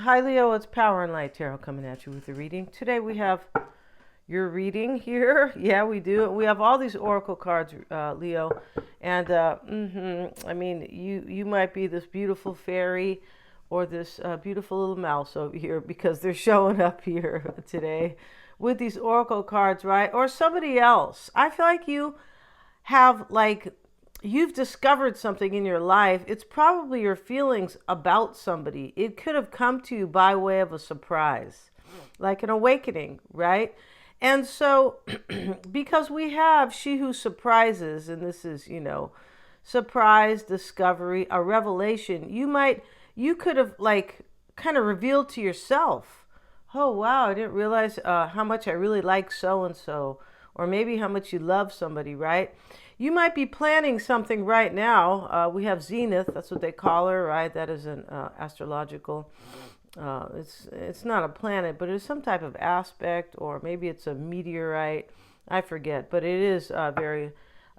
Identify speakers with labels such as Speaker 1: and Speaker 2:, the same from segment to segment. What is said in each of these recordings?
Speaker 1: Hi Leo, it's Power and Light Tarot coming at you with the reading. Today we have your reading here. Yeah, we do. We have all these oracle cards, Leo, and I mean, you might be this beautiful fairy or this beautiful little mouse over here because they're showing up here today with these oracle cards, right? Or somebody else. I feel like you have you've discovered something in your life. It's probably your feelings about somebody. It could have come to you by way of a surprise, like an awakening, right? And so, because we have she who surprises, and this is, surprise, discovery, a revelation, you could have kind of revealed to yourself, oh, wow, I didn't realize how much I really like so-and-so, or maybe how much you love somebody, right? You might be planning something right now. We have Zenith, that's what they call her, right? That is an astrological, it's not a planet, but it's some type of aspect, or maybe it's a meteorite. I forget, but it is very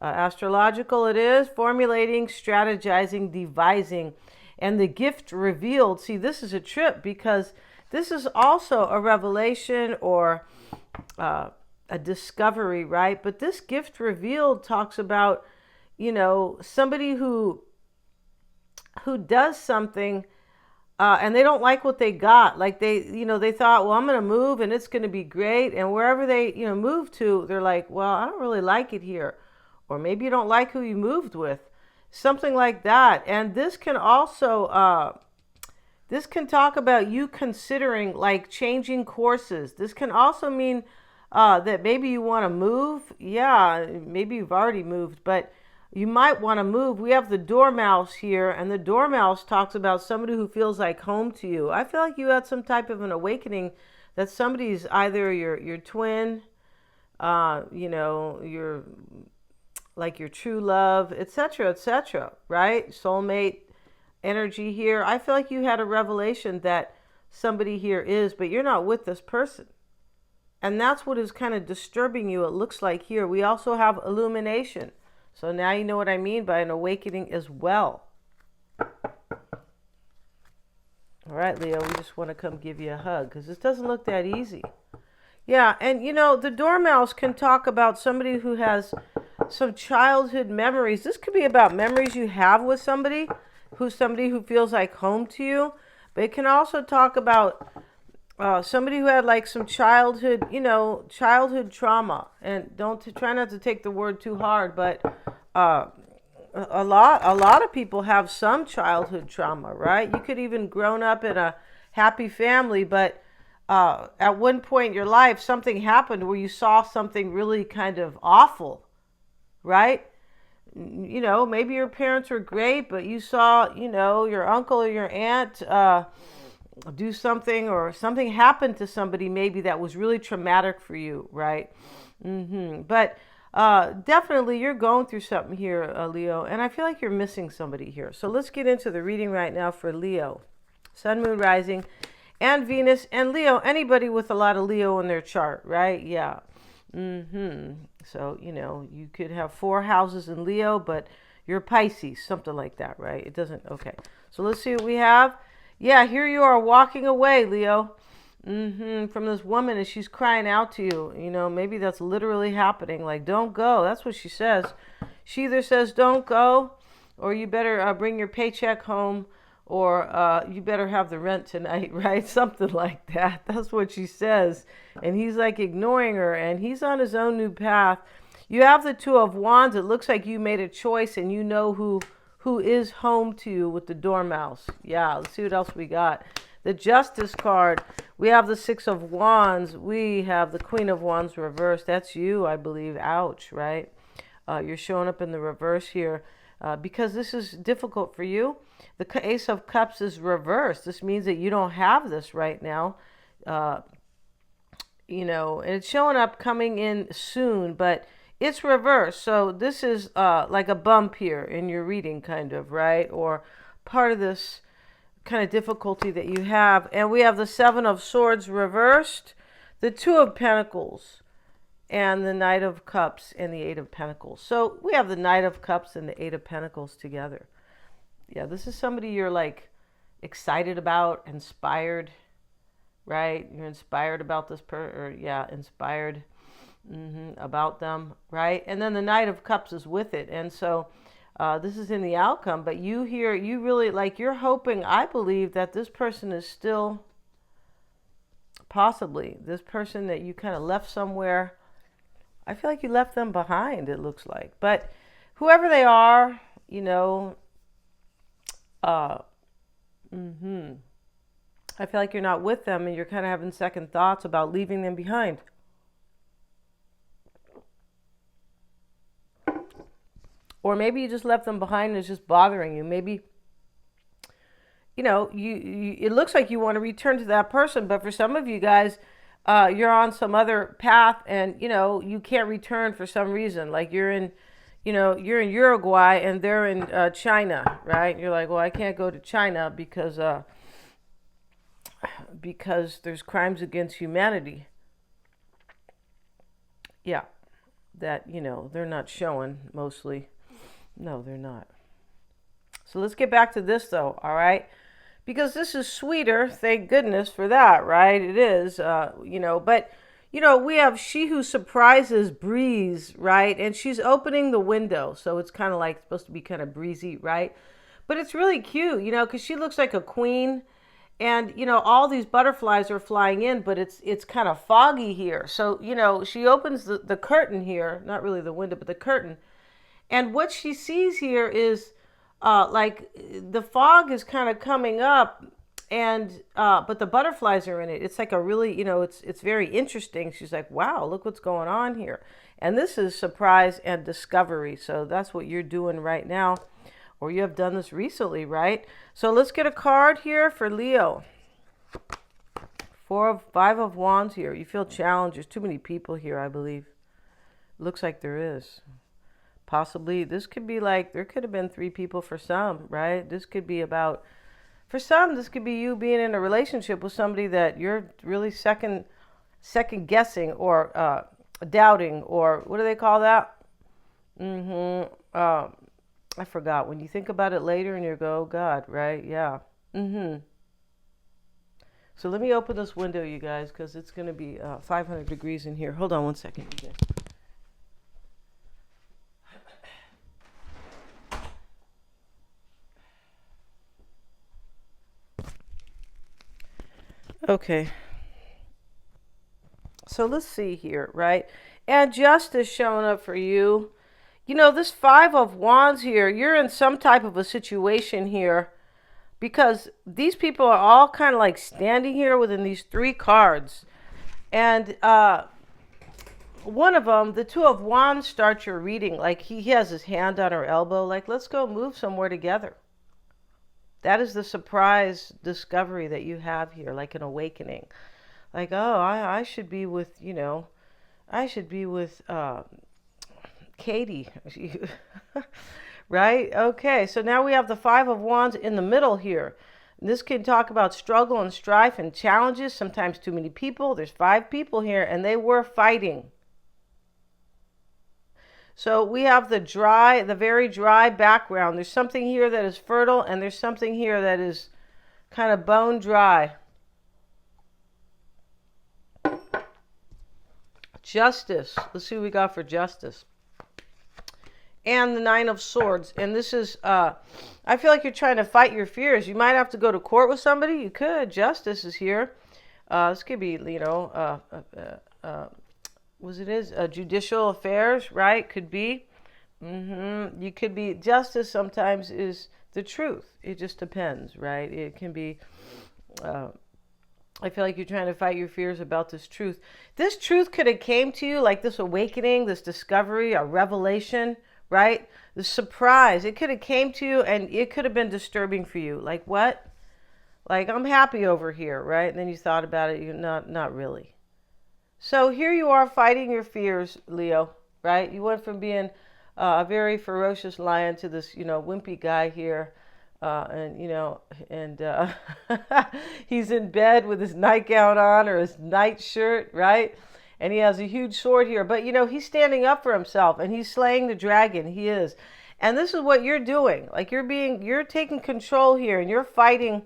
Speaker 1: astrological. It is formulating, strategizing, devising, and the gift revealed. See, this is a trip because this is also a revelation or a discovery, right? But this gift revealed talks about, somebody who does something and they don't like what they got. Like they thought, well, I'm going to move and it's going to be great. And wherever they, move to, they're like, well, I don't really like it here. Or maybe you don't like who you moved with. Something like that. And this can also, this can talk about you considering changing courses. This can also mean that maybe you want to move. Yeah, maybe you've already moved, but you might want to move. We have the dormouse here, and the dormouse talks about somebody who feels like home to you. I feel like you had some type of an awakening that somebody's either your twin, your your true love, etc., right? Soulmate energy here. I feel like you had a revelation that somebody here is, but you're not with this person. And that's what is kind of disturbing you, it looks like here. We also have illumination. So now you know what I mean by an awakening as well. All right, Leo, we just want to come give you a hug because this doesn't look that easy. Yeah, and the dormouse can talk about somebody who has some childhood memories. This could be about memories you have with somebody who feels like home to you. But it can also talk about somebody who had some childhood, childhood trauma. And try not to take the word too hard, but a lot of people have some childhood trauma, right? You could even grown up in a happy family, but at one point in your life, something happened where you saw something really kind of awful, right? Maybe your parents were great, but you saw, your uncle or your aunt do something, or something happened to somebody maybe that was really traumatic for you, right? But definitely you're going through something here, Leo, and I feel like you're missing somebody here. So let's get into the reading right now for Leo, Sun, Moon, Rising, and Venus, and Leo. Anybody with a lot of Leo in their chart, right? Yeah. So you could have 4 houses in Leo, but you're Pisces, something like that, right? It doesn't. Okay, so let's see what we have. Yeah, here you are walking away, Leo, from this woman, and she's crying out to you. Maybe that's literally happening. Like, don't go. That's what she says. She either says, don't go, or you better bring your paycheck home, or you better have the rent tonight, right? Something like that. That's what she says. And he's ignoring her, and he's on his own new path. You have the 2 of Wands. It looks like you made a choice, and you know who is home to you with the dormouse. Yeah, let's see what else we got. The Justice card. We have the 6 of Wands. We have the Queen of Wands reversed. That's you, I believe. Ouch, right? You're showing up in the reverse here because this is difficult for you. The Ace of Cups is reversed. This means that you don't have this right now. And it's showing up coming in soon, but it's reversed. So this is like a bump here in your reading, kind of, right? Or part of this kind of difficulty that you have. And we have the 7 of Swords reversed, the 2 of Pentacles, and the Knight of Cups and the 8 of Pentacles. So we have the Knight of Cups and the 8 of Pentacles together. Yeah, this is somebody you're excited about, inspired, right? You're inspired about this inspired about them, right? And then the Knight of Cups is with it. And so this is in the outcome, but you really, like, you're hoping, I believe, that this person is still, possibly, this person that you kind of left somewhere. I feel like you left them behind, it looks like. But whoever they are, you know, I feel like you're not with them and you're kind of having second thoughts about leaving them behind. Or maybe you just left them behind and it's just bothering you. Maybe, you know, you it looks like you want to return to that person, but for some of you guys, you're on some other path and, you know, you can't return for some reason. Like you're in Uruguay and they're in China, right? You're like, well, I can't go to China because there's crimes against humanity. Yeah, that, you know, they're not showing mostly. No, they're not. So let's get back to this though, all right? Because this is sweeter, thank goodness for that, right? It is, you know, but, you know, we have she who surprises breeze, right? And she's opening the window, so it's kind of like supposed to be kind of breezy, right? But it's really cute, you know, because she looks like a queen. And, you know, all these butterflies are flying in, but it's kind of foggy here. So, you know, she opens the curtain here, not really the window, but the curtain. And what she sees here is like the fog is kind of coming up and but the butterflies are in it. It's like a really, you know, it's very interesting. She's like, wow, look what's going on here. And this is surprise and discovery. So that's what you're doing right now. Or you have done this recently, right? So let's get a card here for Leo. Five of Wands here. You feel challenged. There's too many people here, I believe. Looks like there is. Possibly, this could be like, there could have been 3 people for some, right? This could be about, for some, this could be you being in a relationship with somebody that you're really second guessing or doubting, or what do they call that? I forgot. When you think about it later and you go, oh God, right? Yeah. So let me open this window, you guys, because it's going to be 500 degrees in here. Hold on one second, you guys. Okay. So let's see here, right? And justice showing up for you. You know, this 5 of Wands here, you're in some type of a situation here because these people are all kind of like standing here within these 3 cards. And one of them, the 2 of Wands, starts your reading. Like he has his hand on her elbow, like, let's go move somewhere together. That is the surprise discovery that you have here, like an awakening. Like, oh, I should be with, you know, I should be with Katie. Right? Okay, so now we have the 5 of Wands in the middle here. This can talk about struggle and strife and challenges, sometimes too many people. There's 5 people here, and they were fighting. So we have the very dry background. There's something here that is fertile, and there's something here that is kind of bone dry. Justice. Let's see what we got for justice. And the 9 of Swords. And this is, I feel like you're trying to fight your fears. You might have to go to court with somebody. You could. Justice is here. This could be, you know, judicial affairs, right? Could be. You could be. Justice sometimes is the truth. It just depends, right? It can be. I feel like you're trying to fight your fears about this truth. This truth could have came to you, like this awakening, this discovery, a revelation, right? The surprise. It could have came to you and it could have been disturbing for you. Like what? Like, I'm happy over here, right? And then you thought about it. You're not really. So here you are fighting your fears, Leo, right? You went from being a very ferocious lion to this, you know, wimpy guy here. And, you know, and he's in bed with his nightgown on or his nightshirt, right? And he has a huge sword here. But, you know, he's standing up for himself and he's slaying the dragon. He is. And this is what you're doing. Like you're taking control here and you're fighting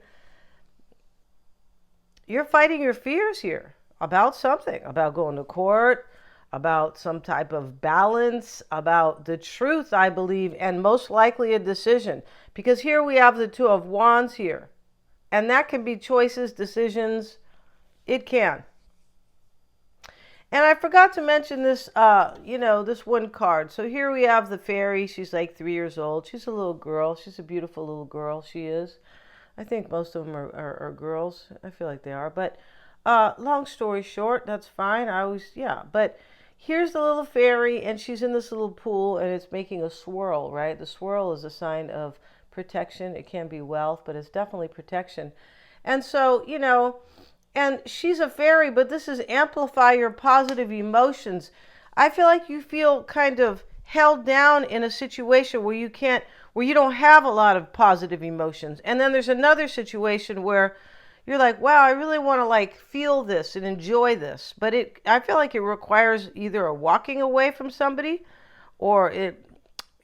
Speaker 1: you're fighting your fears here about something, about going to court, about some type of balance, about the truth, I believe, and most likely a decision. Because here we have the Two of Wands here. And that can be choices, decisions. It can. And I forgot to mention this, this one card. So here we have the fairy. She's like 3 years old. She's a little girl. She's a beautiful little girl. She is. I think most of them are girls. I feel like they are. But long story short, that's fine. But here's the little fairy, and she's in this little pool, and it's making a swirl, right? The swirl is a sign of protection. It can be wealth, but it's definitely protection. And so, and she's a fairy, but this is amplify your positive emotions. I feel like you feel kind of held down in a situation where you don't have a lot of positive emotions. And then there's another situation where you're like, wow, I really want to like feel this and enjoy this. But I feel like it requires either a walking away from somebody, or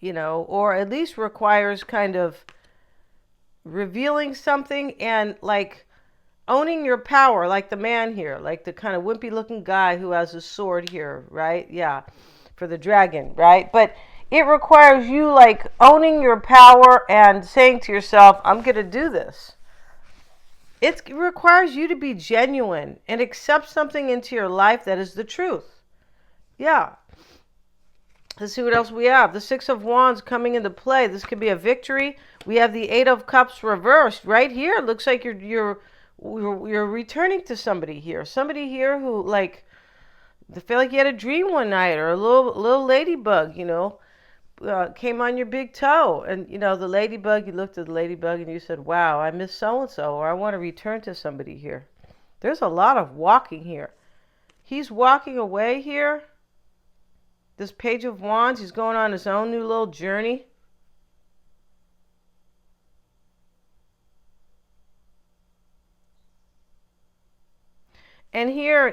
Speaker 1: or at least requires kind of revealing something and like owning your power, like the man here, like the kind of wimpy looking guy who has a sword here, right? Yeah, for the dragon, right? But it requires you like owning your power and saying to yourself, I'm going to do this. It requires you to be genuine and accept something into your life that is the truth. Yeah. Let's see what else we have. The Six of Wands coming into play. This could be a victory. We have the Eight of Cups reversed right here. It looks like you're returning to somebody here. Somebody here who like, they feel like you had a dream one night, or a little ladybug, came on your big toe. And, the ladybug, you looked at the ladybug and you said, wow, I miss so-and-so, or I want to return to somebody here. There's a lot of walking here. He's walking away here. This Page of Wands, he's going on his own new little journey. And here,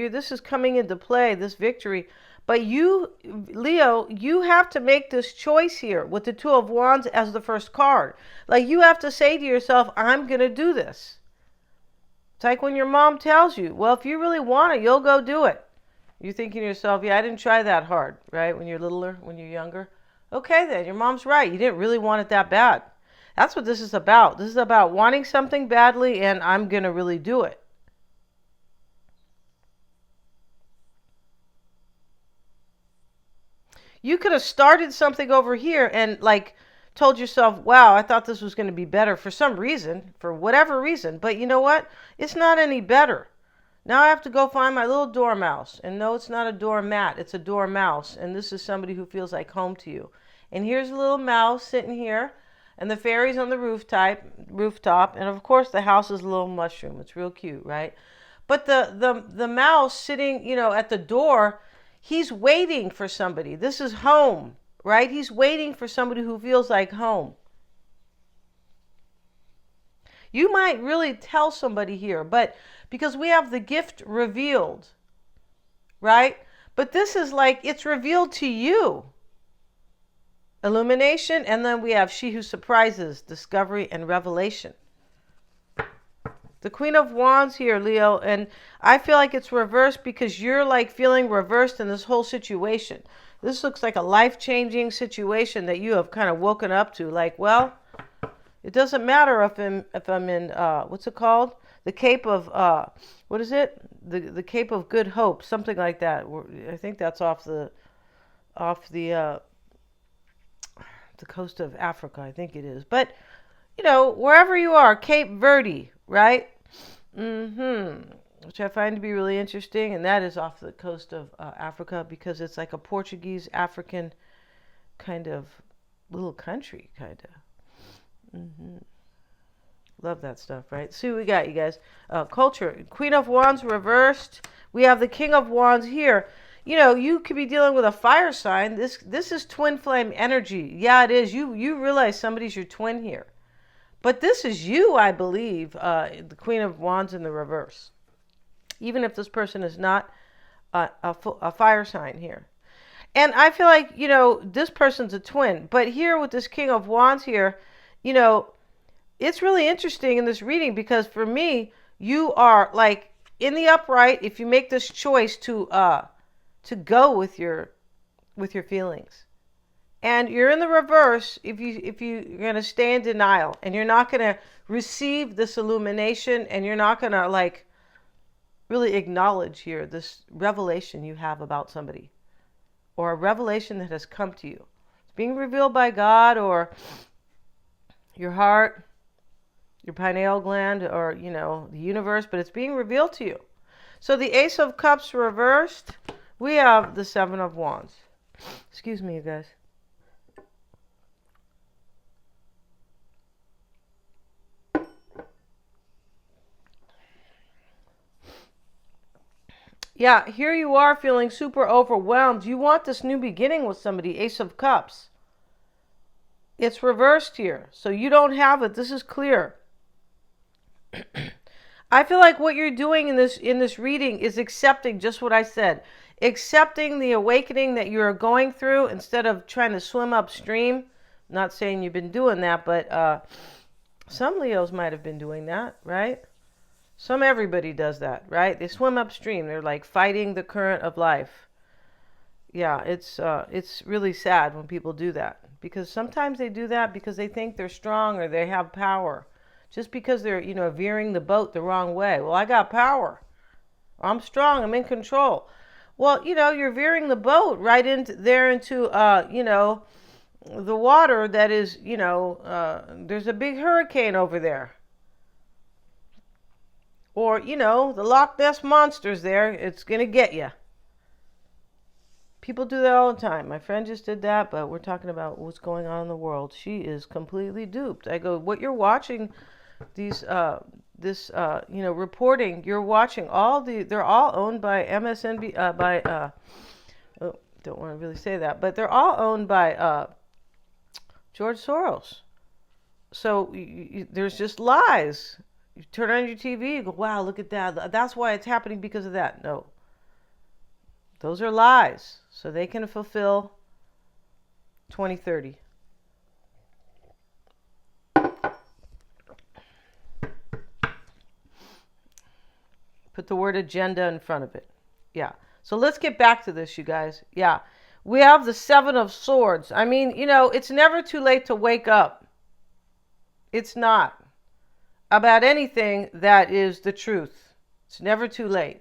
Speaker 1: this is coming into play, this victory. But you, Leo, you have to make this choice here with the Two of Wands as the first card. Like, you have to say to yourself, I'm going to do this. It's like when your mom tells you, well, if you really want it, you'll go do it. You're thinking to yourself, yeah, I didn't try that hard, right? When you're littler, when you're younger. Okay, then, your mom's right. You didn't really want it that bad. That's what this is about. This is about wanting something badly, and I'm going to really do it. You could have started something over here and like told yourself, wow, I thought this was going to be better for some reason, for whatever reason. But you know what? It's not any better. Now I have to go find my little dormouse. And no, it's not a doormat. It's a dormouse. And this is somebody who feels like home to you. And here's a little mouse sitting here. And the fairy's on the rooftop. And of course the house is a little mushroom. It's real cute, right? But the mouse sitting, at the door, he's waiting for somebody. This is home, right? He's waiting for somebody who feels like home. You might really tell somebody here, but because we have the gift revealed, right? But this is like, it's revealed to you. Illumination, and then we have she who surprises, discovery, and revelation. The Queen of Wands here, Leo, and I feel like it's reversed because you're like feeling reversed in this whole situation. This looks like a life-changing situation that you have kind of woken up to. Like, well, it doesn't matter if I'm in what's it called? The Cape of what is it? The Cape of Good Hope, something like that. I think that's off the coast of Africa. I think it is. But wherever you are, Cape Verde, right? Which I find to be really interesting, and that is off the coast of Africa because it's like a Portuguese African kind of little country, kind of. Love that stuff, right? See what we got, you guys. Culture. Queen of Wands reversed. We have the King of Wands here. You could be dealing with a fire sign. This is twin flame energy. Yeah, it is. You realize somebody's your twin here. But this is you, I believe, the Queen of Wands in the reverse. Even if this person is not a fire sign here. And I feel like, this person's a twin. But here with this King of Wands here, it's really interesting in this reading because for me, you are like in the upright if you make this choice to go with your feelings. And you're in the reverse if you're going to stay in denial and you're not going to receive this illumination and you're not going to like really acknowledge here this revelation you have about somebody or a revelation that has come to you. It's being revealed by God or your heart, your pineal gland, or, the universe, but it's being revealed to you. So the Ace of Cups reversed, we have the Seven of Wands. Excuse me, you guys. Yeah, here you are feeling super overwhelmed. You want this new beginning with somebody, Ace of Cups. It's reversed here, so you don't have it. This is clear. I feel like what you're doing in this reading is accepting just what I said. Accepting the awakening that you're going through instead of trying to swim upstream. I'm not saying you've been doing that, but some Leos might have been doing that, right? Everybody does that, right? They swim upstream. They're like fighting the current of life. Yeah, it's really sad when people do that, because sometimes they do that because they think they're strong or they have power. Just because they're, veering the boat the wrong way. Well, I got power. I'm strong. I'm in control. Well, you're veering the boat right into the water that is, there's a big hurricane over there. Or, the Loch Ness Monster's there. It's going to get you. People do that all the time. My friend just did that, but we're talking about what's going on in the world. She is completely duped. I go, what you're watching, reporting, you're watching they're all owned by MSNB, don't want to really say that, but they're all owned by George Soros. So there's just lies. You turn on your TV, you go, wow, look at that. That's why it's happening because of that. No. Those are lies. So they can fulfill 2030. Put the word agenda in front of it. Yeah. So let's get back to this, you guys. Yeah. We have the Seven of Swords. I mean, it's never too late to wake up. It's not. About anything that is the truth. It's never too late.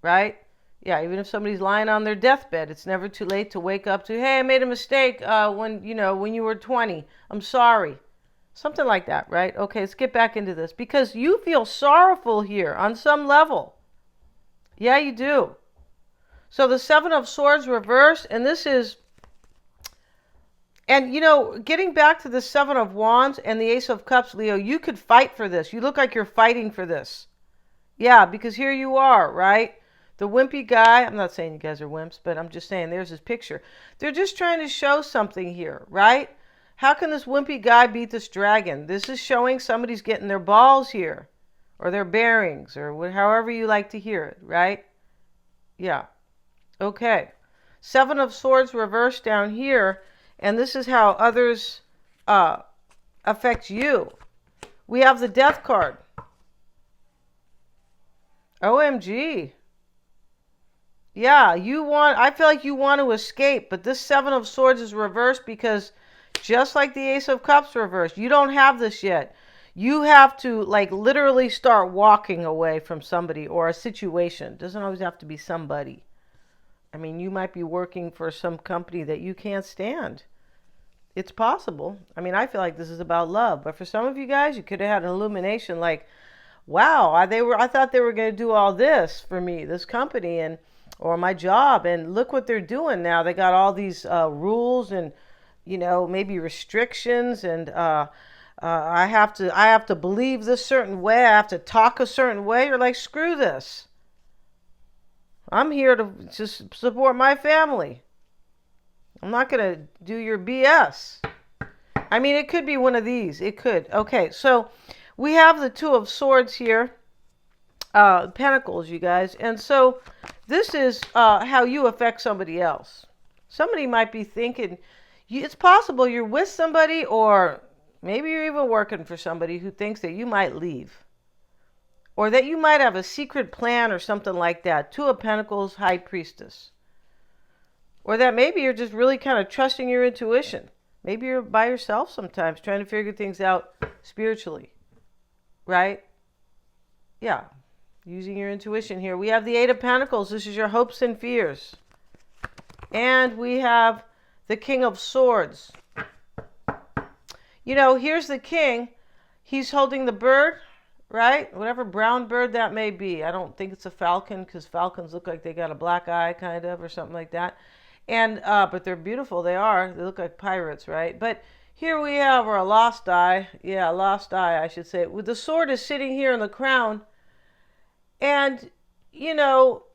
Speaker 1: Right? Yeah, even if somebody's lying on their deathbed, it's never too late to wake up to, hey, I made a mistake when you were 20. I'm sorry. Something like that, right? Okay, let's get back into this. Because you feel sorrowful here on some level. Yeah, you do. So the Seven of Swords reversed, and this is... And, getting back to the Seven of Wands and the Ace of Cups, Leo, you could fight for this. You look like you're fighting for this. Yeah, because here you are, right? The wimpy guy, I'm not saying you guys are wimps, but I'm just saying there's his picture. They're just trying to show something here, right? How can this wimpy guy beat this dragon? This is showing somebody's getting their balls here, or their bearings, or however you like to hear it, right? Yeah. Okay. Seven of Swords reversed down here, and this is how others affect you. We have the Death card. OMG. Yeah, I feel like you want to escape, but this Seven of Swords is reversed because just like the Ace of Cups reversed, you don't have this yet. You have to like literally start walking away from somebody or a situation. It doesn't always have to be somebody. I mean, you might be working for some company that you can't stand. It's possible. I mean, I feel like this is about love, but for some of you guys, you could have had an illumination like, wow, I thought they were going to do all this for me, this company or my job, and look what they're doing now. They got all these rules and maybe restrictions, and I have to believe this certain way. I have to talk a certain way. You're like, screw this. I'm here to just support my family. I'm not going to do your BS. I mean, it could be one of these. It could. Okay, so we have the Two of Swords here. Pentacles, you guys. And so this is how you affect somebody else. Somebody might be thinking, it's possible you're with somebody, or maybe you're even working for somebody who thinks that you might leave. or that you might have a secret plan or something like that. Two of Pentacles, High Priestess. Or that maybe you're just really kind of trusting your intuition. Maybe you're by yourself sometimes trying to figure things out spiritually. Right? Yeah. Using your intuition here. We have the Eight of Pentacles. This is your hopes and fears. And we have the King of Swords. You know, here's the king. He's holding the bird, right? Whatever brown bird that may be. I don't think it's a falcon because falcons look like they got a black eye kind of or something like that. And but they're beautiful. They are. They look like pirates, right? But here we have a lost eye. Yeah, lost eye, I should say. With the sword is sitting here in the crown. And, you know,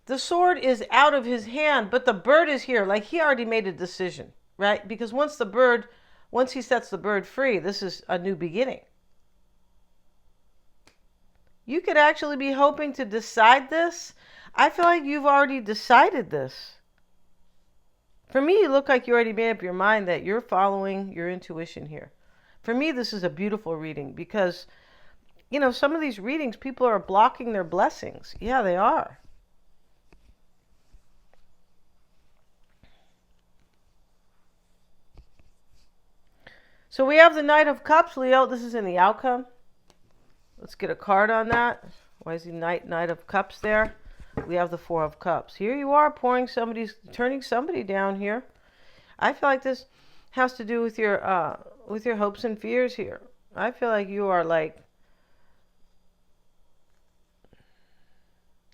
Speaker 1: the sword is out of his hand, but the bird is here. Like he already made a decision, right? Because once he sets the bird free, this is a new beginning. You could actually be hoping to decide this. I feel like you've already decided this. For me, you look like you already made up your mind that you're following your intuition here. For me, this is a beautiful reading because, you know, some of these readings, people are blocking their blessings. Yeah, they are. So we have the Knight of Cups, Leo. This is in the outcome. Let's get a card on that. Why is the Knight of Cups there? We have the Four of Cups. Here you are turning somebody down here. I feel like this has to do with your hopes and fears here. I feel like you are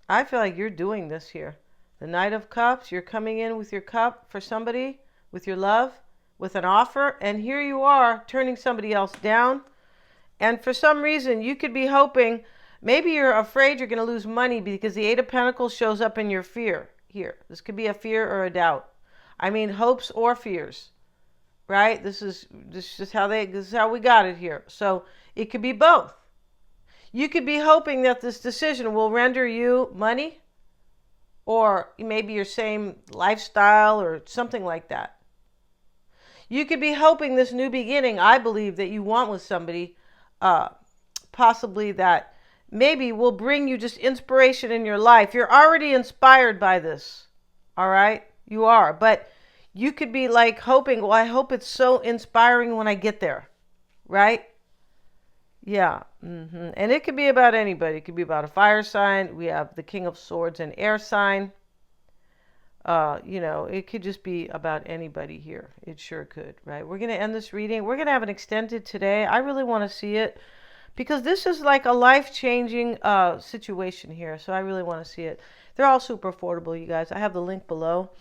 Speaker 1: I feel like you're doing this here. The Knight of Cups, you're coming in with your cup for somebody, with your love, with an offer, and here you are turning somebody else down. And for some reason, you could be hoping, maybe you're afraid you're going to lose money because the Eight of Pentacles shows up in your fear here. This could be a fear or a doubt. I mean, hopes or fears, right? This is how we got it here. So it could be both. You could be hoping that this decision will render you money or maybe your same lifestyle or something like that. You could be hoping this new beginning, I believe, that you want with somebody, possibly that maybe will bring you just inspiration in your life. You're already inspired by this, all right? You are, but you could be like hoping, well, I hope it's so inspiring when I get there, right? Yeah. And it could be about anybody. It could be about a fire sign. We have the King of Swords, an air sign. You know, it could just be about anybody here. It sure could, right? We're going to end this reading. We're going to have an extended today. I really want to see it because this is like a life-changing situation here. So I really want to see it. They're all super affordable, you guys. I have the link below.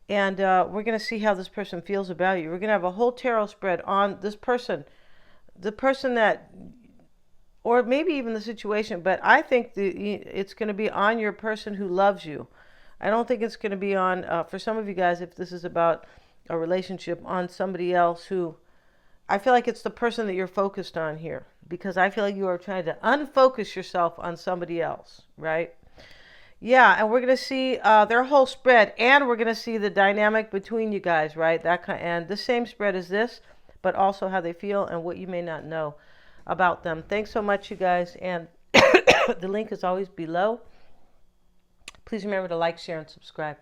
Speaker 1: And we're going to see how this person feels about you. We're going to have a whole tarot spread on this person. The person that, or maybe even the situation, but I think it's going to be on your person who loves you. I don't think it's going to be on, for some of you guys, if this is about a relationship, on somebody else who, I feel like it's the person that you're focused on here. Because I feel like you are trying to unfocus yourself on somebody else, right? Yeah, and we're going to see their whole spread. And we're going to see the dynamic between you guys, right? And the same spread as this, but also how they feel and what you may not know about them. Thanks so much, you guys. And the link is always below. Please remember to like, share, and subscribe.